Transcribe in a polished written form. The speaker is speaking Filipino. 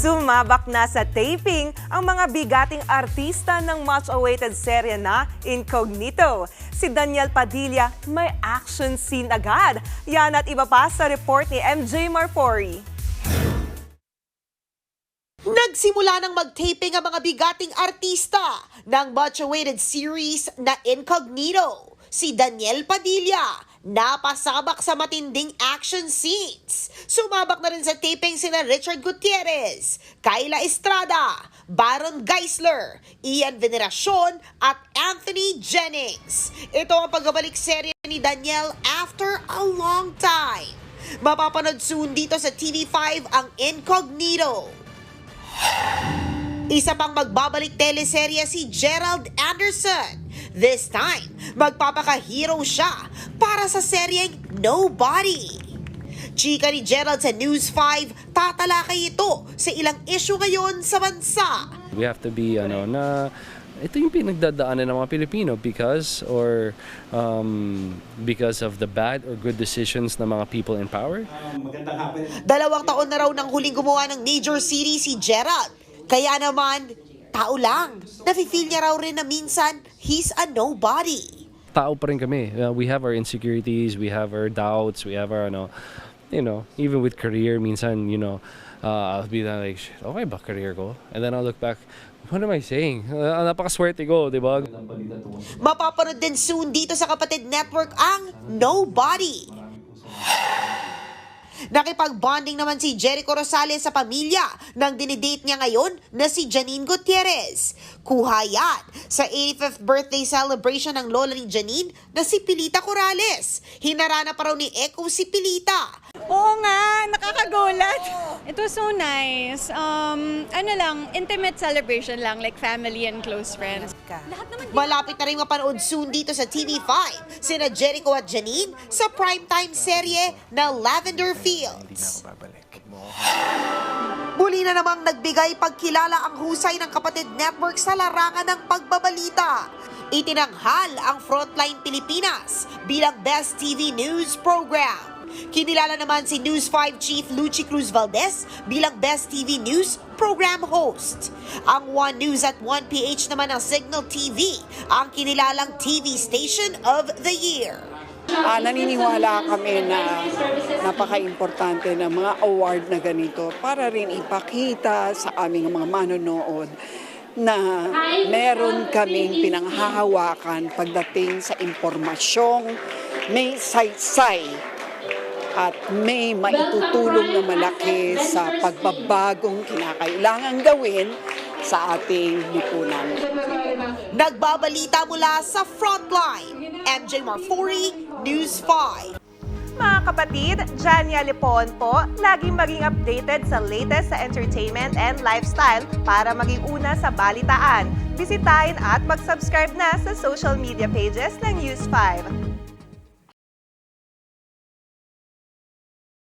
Sumabak na sa taping ang mga bigating artista ng much-awaited serye na Incognito. Si Daniel Padilla may action scene agad. Yan at iba pa sa report ni MJ Marfori. Nagsimula ng mag-taping ang mga bigating artista ng much-awaited series na Incognito. Si Daniel Padilla napasabak sa matinding action scenes. Sumabak na rin sa taping sina Richard Gutierrez, Kyla Estrada, Baron Geisler, Ian Veneracion at Anthony Jennings. Ito ang pagbabalik serye ni Daniel after a long time. Mapapanood soon dito sa TV5 ang Incognito. Isa pang magbabalik teleserye si Gerald Anderson. This time, magpapaka-hero siya para sa seryeng Nobody. Chika ni Gerald sa News 5, tatalakay ito sa ilang issue ngayon sa bansa. We have to be na ito yung pinagdadaanan ng mga Pilipino because of the bad or good decisions ng mga people in power. 2 taon na raw nang huling gumawa ng major series si Gerald. Kaya naman, tao lang. Nafe-feel niya raw rin na minsan, he's a nobody. Tao pa rin kami. We have our insecurities, we have our doubts, we have our, even with career, minsan, I'll be like, okay ba career ko? And then I'll look back, what am I saying? Napakaswerte ko, di ba? Mapapanood din soon dito sa Kapatid Network ang Nobody. Nakipag-bonding naman si Jericho Rosales sa pamilya nang dinidate niya ngayon na si Janine Gutierrez. Kuha yan sa 85th birthday celebration ng lola ni Janine na si Pilita Corrales. Hinarana pa raw ni Echo si Pilita. Oo nga, nakakagulat. It was so nice. Intimate celebration lang, like family and close friends. Malapit na rin mapanood soon dito sa TV5 sina Jericho at Janine sa primetime serye na Lavender Fields. Muli na namang nagbigay pagkilala ang husay ng Kapatid Network sa larangan ng pagbabalita. Itinanghal ang Frontline Pilipinas bilang Best TV News Program. Kinilala naman si News 5 Chief Lucy Cruz Valdez bilang Best TV News Program Host. Ang One News at One PH naman ng Signal TV ang kinilalang TV Station of the Year. Naniniwala kami na napaka-importante ng mga award na ganito para rin ipakita sa aming mga manonood na meron kaming pinanghahawakan pagdating sa impormasyong may saysay at may maitutulong na malaki sa pagbabagong kinakailangan gawin sa ating lipunan. Nagbabalita mula sa Frontline, MJ Marfori, News 5. Mga kapatid, Jania Lipon po, laging maging updated sa latest sa entertainment and lifestyle para maging una sa balitaan. Bisitahin at mag-subscribe na sa social media pages ng News 5.